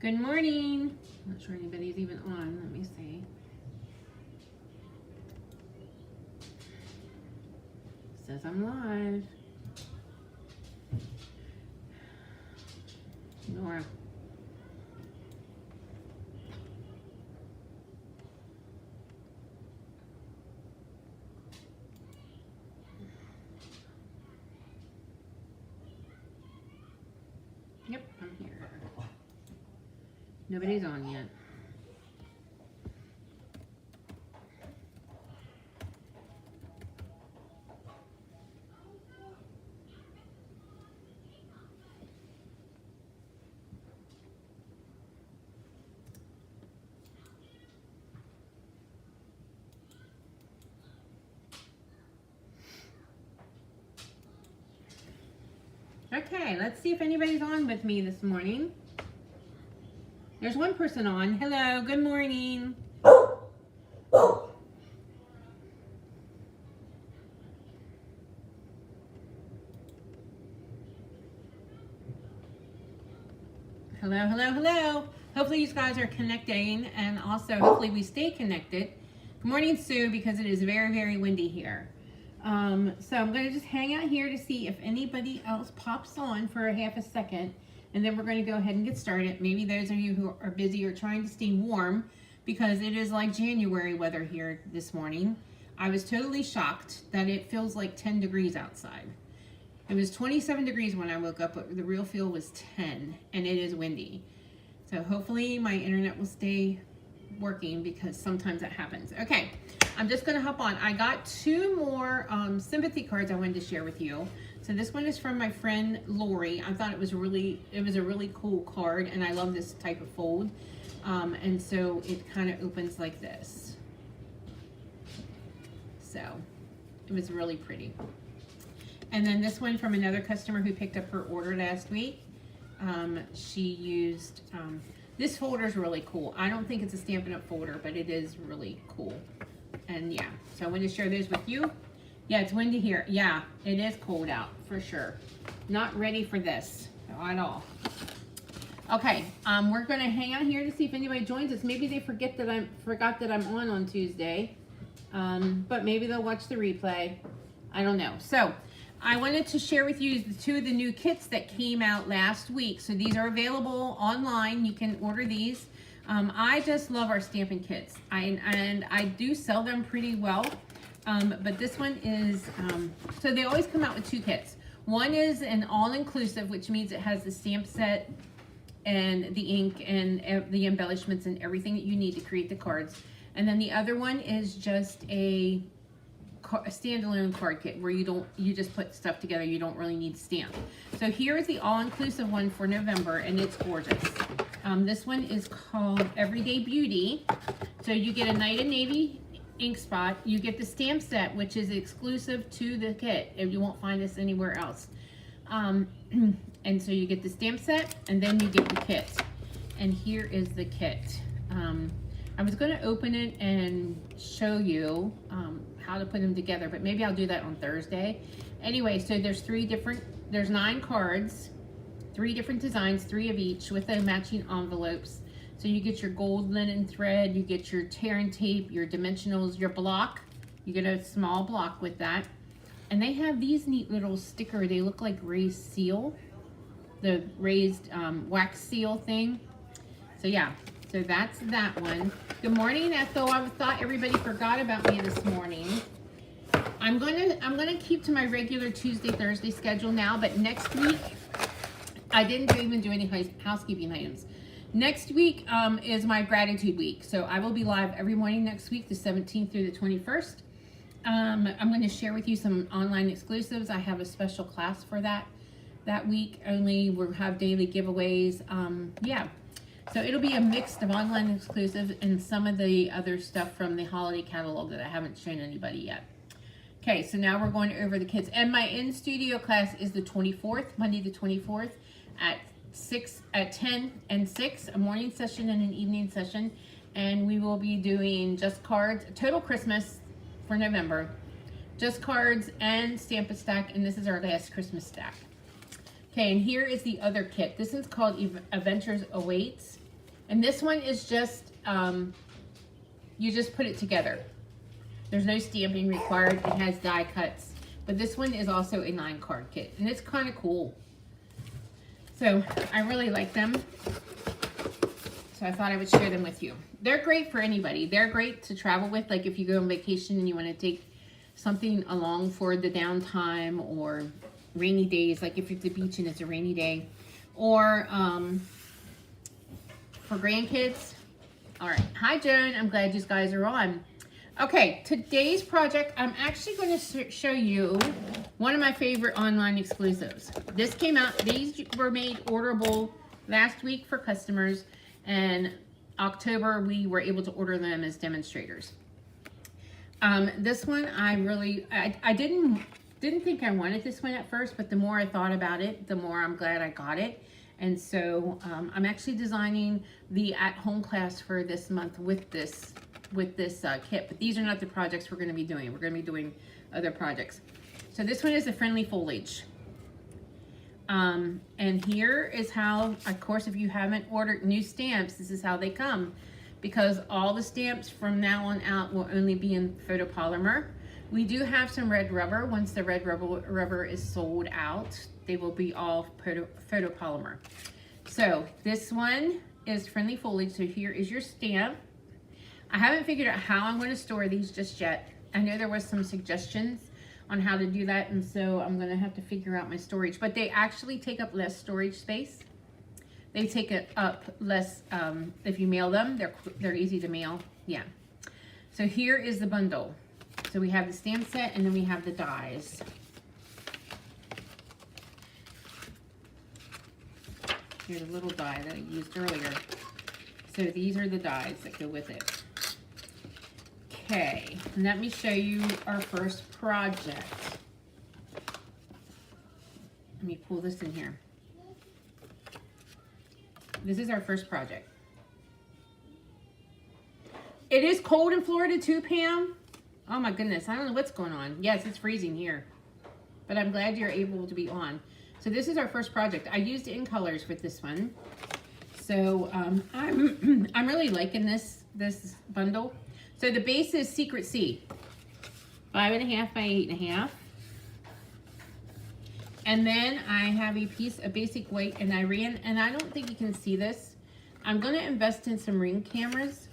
Good morning. Not sure anybody's even on. Let me see. Says I'm live. Nora. Yep, I'm here. Nobody's on yet. Okay, let's see if anybody's on with me this morning. There's one person on. Hello, good morning. Hello, hello, hello. Hopefully you guys are connecting, and also hopefully we stay connected. Good morning, Sue, because it is very, very windy here. So I'm going to just hang out here to see if anybody else pops on for a half a second, and then we're going to go ahead and get started. Maybe those of you who are busy or trying to stay warm, because it is like January weather here this morning. I was totally shocked that it feels like 10 degrees outside. It was 27 degrees when I woke up, but the real feel was 10, and it is windy. So hopefully my internet will stay working, because sometimes that happens. Okay, I'm just gonna hop on. I got two more sympathy cards I wanted to share with you. So this one is from my friend Lori. I thought it was a really cool card, and I love this type of fold. And so it kind of opens like this. So it was really pretty. And then this one from another customer who picked up her order last week. She used, this folder is really cool. I don't think it's a Stampin' Up! Folder, but it is really cool. And yeah, so I want to share those with you. Yeah, it's windy here. Yeah, it is cold out for sure. Not ready for this at all. Okay, we're gonna hang out here to see if anybody joins us. Maybe they forgot that I'm on Tuesday, but maybe they'll watch the replay. I don't know. So I wanted to share with you two of the new kits that came out last week. So these are available online. You can order these. I just love our stamping kits. And I do sell them pretty well. But this one is, so they always come out with two kits. One is an all-inclusive, which means it has the stamp set and the ink and the embellishments and everything that you need to create the cards. And then the other one is just a standalone card kit where you just put stuff together. You don't really need stamp. So here is the all-inclusive one for November, and it's gorgeous. This one is called Everyday Beauty. So you get a Night and Navy ink spot. You get the stamp set, which is exclusive to the kit, and you won't find this anywhere else. And so you get the stamp set, and then you get the kit. And here is the kit. I was going to open it and show you how to put them together, but maybe I'll do that on Thursday. Anyway, so there's 9 cards, 3 different designs, 3 of each with the matching envelopes. So you get your gold linen thread, you get your tear and tape, your dimensionals, your block. You get a small block with that. And they have these neat little sticker. They look like raised seal, the raised wax seal thing. So yeah. So that's that one. Good morning, Ethel. I thought everybody forgot about me this morning. I'm gonna keep to my regular Tuesday, Thursday schedule now, but next week, I didn't even do any housekeeping items. Next week is my gratitude week. So I will be live every morning next week, the 17th through the 21st. I'm gonna share with you some online exclusives. I have a special class for that week only. We'll have daily giveaways. Yeah. So it'll be a mix of online exclusives and some of the other stuff from the holiday catalog that I haven't shown anybody yet. Okay, so now we're going over the kits. And my in-studio class is the 24th, Monday the 24th at 10 and 6, a morning session and an evening session. And we will be doing just cards, total Christmas for November, just cards and stamp a stack, and this is our last Christmas stack. Okay, and here is the other kit. This is called Adventures Awaits. And this one is just, you just put it together. There's no stamping required. It has die cuts. But this one is also a 9-card kit. And it's kind of cool. So I really like them. So I thought I would share them with you. They're great for anybody. They're great to travel with. Like if you go on vacation and you want to take something along for the downtime or rainy days. Like if you're at the beach and it's a rainy day. Or for grandkids. All right. Hi, Joan. I'm glad you guys are on. Okay, today's project, I'm actually going to show you one of my favorite online exclusives. This came out, these were made orderable last week for customers, and October we were able to order them as demonstrators. This one I didn't think I wanted this one at first, but the more I thought about it, the more I'm glad I got it. And so I'm actually designing the at-home class for this month with this kit, but these are not the projects we're going to be doing. We're going to be doing other projects. So this one is a friendly foliage. And here is how, of course, if you haven't ordered new stamps, this is how they come, because all the stamps from now on out will only be in photopolymer. We do have some red rubber. Once the red rubber is sold out, they will be all photopolymer. So this one is friendly foliage. So here is your stamp. I haven't figured out how I'm going to store these just yet. I know there was some suggestions on how to do that, and so I'm going to have to figure out my storage. But they actually take up less storage space. They take it up less if you mail them. They're easy to mail. Yeah. So here is the bundle. So we have the stamp set, and then we have the dies. Here's a little die that I used earlier. So these are the dies that go with it. Okay, let me show you our first project. Let me pull this in here. This is our first project. It is cold in Florida too, Pam. Oh my goodness, I don't know what's going on. Yes, it's freezing here, but I'm glad you're able to be on. So this is our first project. I used in colors with this one. So I'm really liking this bundle. So the base is Secret C, 5.5 by 8.5. And then I have a piece of basic white, and I don't think you can see this. I'm gonna invest in some ring cameras.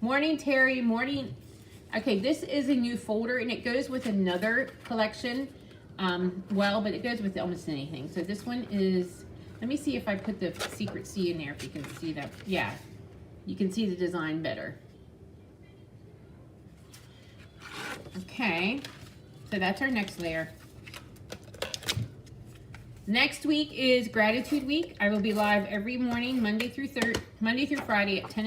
Morning, Terry, morning. Okay, this is a new folder, and it goes with another collection. But it goes with almost anything. So this one is, let me see if I put the Secret C in there, if you can see that. Yeah, you can see the design better. Okay, so that's our next layer. Next week is Gratitude Week. I will be live every morning, Monday through Friday at 10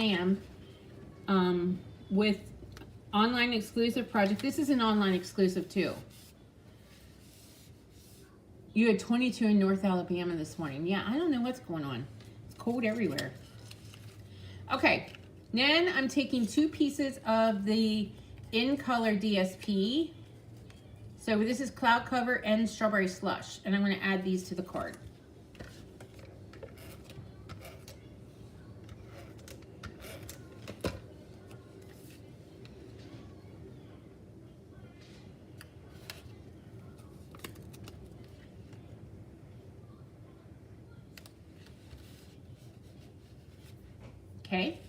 a.m. With online exclusive project. This is an online exclusive too. You had 22 in North Alabama this morning. Yeah, I don't know what's going on. It's cold everywhere. Okay, then I'm taking 2 pieces of the In Color DSP. So this is Cloud Cover and Strawberry Slush, and I'm going to add these to the card. Okay,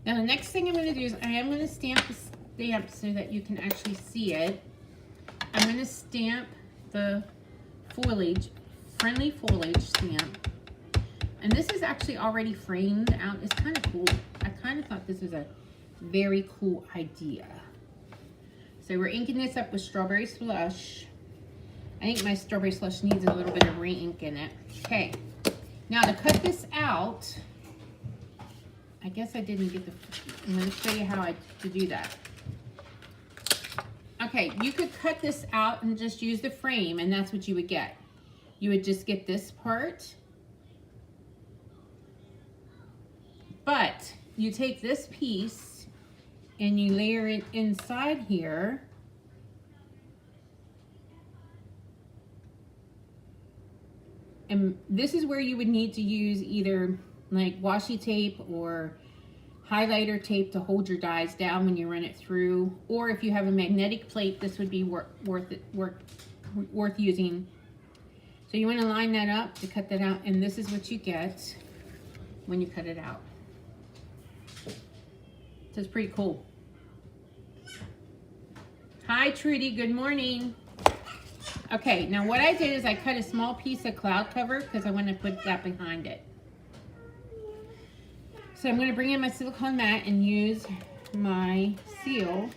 now the next thing I'm going to do is I am going to stamp the stamp so that you can actually see it. I'm going to stamp the foliage, friendly foliage stamp. And this is actually already framed out. It's kind of cool. I kind of thought this was a very cool idea. So we're inking this up with Strawberry Slush. I think my Strawberry Slush needs a little bit of re-ink in it. Okay, now to cut this out, I guess I didn't get I'm going to show you how to do that. Okay, you could cut this out and just use the frame, and that's what you would get. You would just get this part. But you take this piece and you layer it inside here. And this is where you would need to use either like washi tape or highlighter tape to hold your dies down when you run it through, or if you have a magnetic plate, this would be worth using. So you want to line that up to cut that out, and this is what you get when you cut it out. So it's pretty cool. Hi Trudy, good morning. Okay, now what I did is I cut a small piece of cloud cover because I want to put that behind it. So I'm going to bring in my silicone mat and use my seal.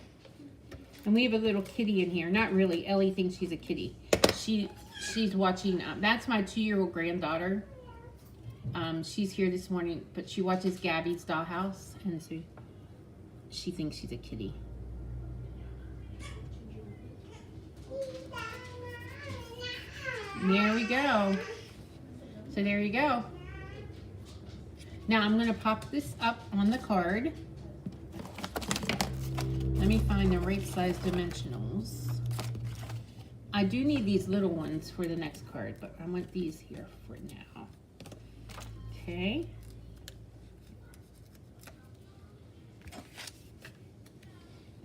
And we have a little kitty in here. Not really. Ellie thinks she's a kitty. She's watching. That's my 2-year-old granddaughter. She's here this morning, but she watches Gabby's Dollhouse, and so she thinks she's a kitty. There we go. So there you go. Now I'm going to pop this up on the card. Let me find the right size dimensionals. I do need these little ones for the next card, but I want these here for now. Okay.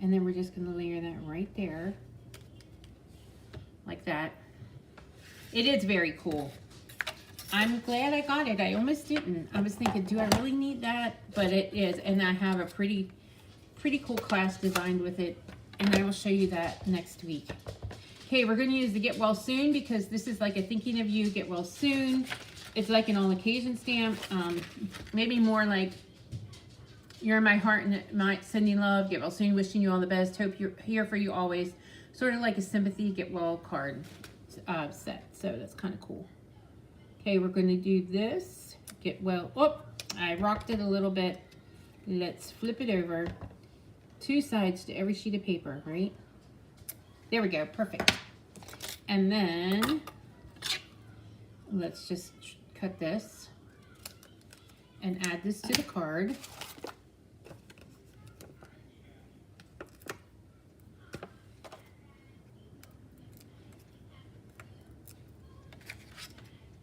And then we're just going to layer that right there. Like that. It is very cool. I'm glad I got it. I almost didn't. I was thinking, do I really need that? But it is, and I have a pretty cool class designed with it, and I will show you that next week. Okay, we're going to use the Get Well Soon because this is like a thinking of you, get well soon. It's like an all occasion stamp. Maybe more like you're in my heart and my sending love, get well soon, wishing you all the best, hope you're here for you always. Sort of like a sympathy get well card set. So that's kind of cool. Okay, we're going to do this. Get well. Oh, I rocked it a little bit. Let's flip it over. 2 sides to every sheet of paper, right? There we go. Perfect. And then let's just cut this and add this to the card.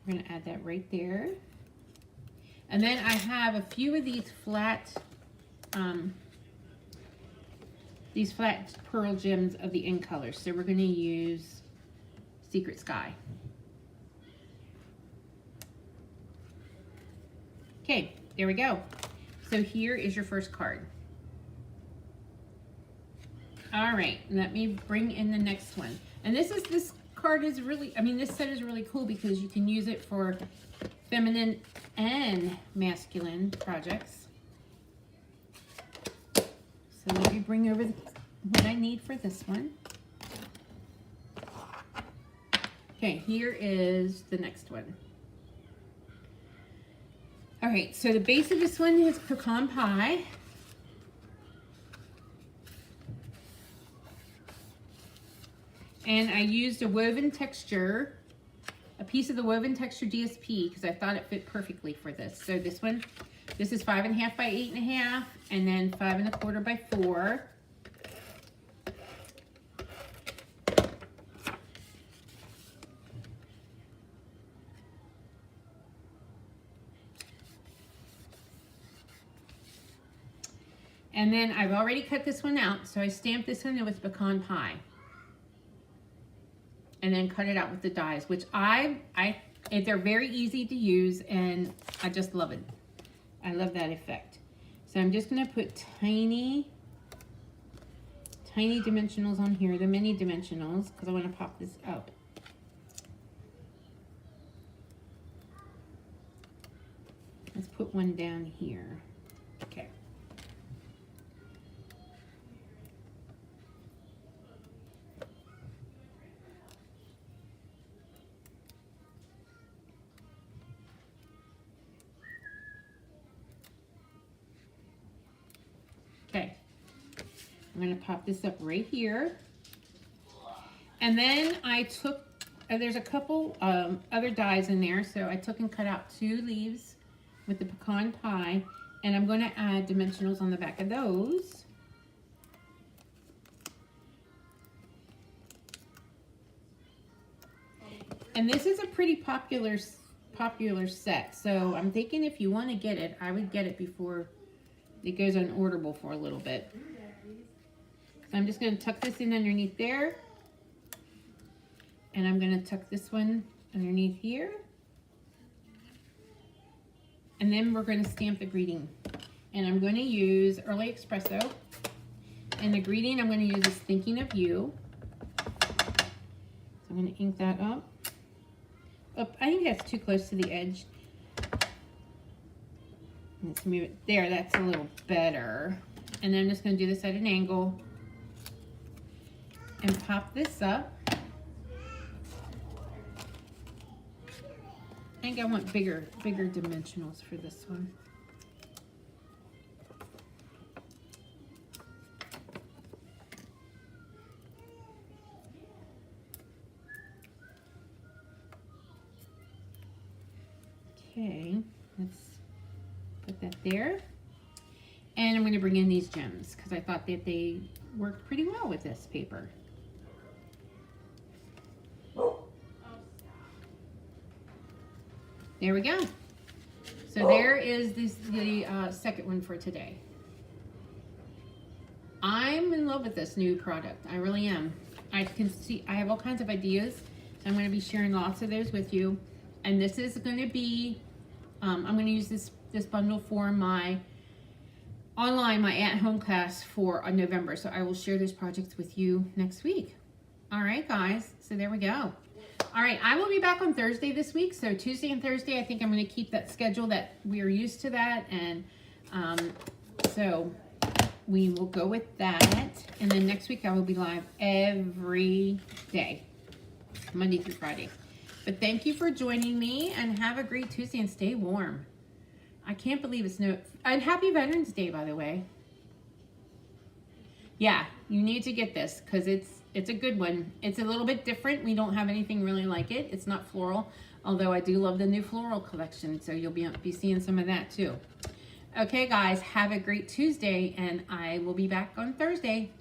We're going to add that right there. And then I have a few of these flat pearl gems of the end colors. So we're going to use Secret Sky. Okay, there we go. So here is your first card. All right, let me bring in the next one. And this card is really, this set is really cool because you can use it for feminine and masculine projects. So let me bring over what I need for this one. Okay, here is the next one. All right, so the base of this one is pecan pie. And I used a woven texture, a piece of the woven texture DSP because I thought it fit perfectly for this. So this one, this is 5.5 by 8.5, and then 5 1/4 by 4. And then I've already cut this one out, so I stamped this one with pecan pie. And then cut it out with the dies, which they're very easy to use, and I just love it. I love that effect. So I'm just gonna put tiny dimensionals on here, the mini dimensionals, because I want to pop this up. Let's put one down here. Okay. Okay, I'm going to pop this up right here. And then I took, there's a couple other dies in there, so I took and cut out 2 leaves with the pecan pie, and I'm going to add dimensionals on the back of those. And this is a pretty popular popular set. So I'm thinking if you want to get it, I would get it before it goes unorderable for a little bit. So I'm just going to tuck this in underneath there. And I'm going to tuck this one underneath here. And then we're going to stamp the greeting. And I'm going to use Early Espresso. And the greeting I'm going to use is Thinking of You. So I'm going to ink that up. Oh, I think that's too close to the edge. Let's move it there. That's a little better. And then I'm just going to do this at an angle. And pop this up. I think I want bigger dimensionals for this one. Okay, let's put that there. And I'm going to bring in these gems because I thought that they worked pretty well with this paper. There we go. So there is the second one for today. I'm in love with this new product. I really am. I have all kinds of ideas. So I'm going to be sharing lots of those with you. And this is going to be, I'm going to use this bundle for my at-home class for November. So I will share those projects with you next week. All right, guys. So there we go. All right, I will be back on Thursday this week. So Tuesday and Thursday, I think I'm going to keep that schedule that we are used to that. And so we will go with that. And then next week, I will be live every day, Monday through Friday. But thank you for joining me and have a great Tuesday and stay warm. I can't believe it's and happy Veterans Day, by the way. Yeah, you need to get this because it's a good one. It's a little bit different. We don't have anything really like it. It's not floral, although I do love the new floral collection. So you'll be seeing some of that too. Okay, guys, have a great Tuesday, and I will be back on Thursday.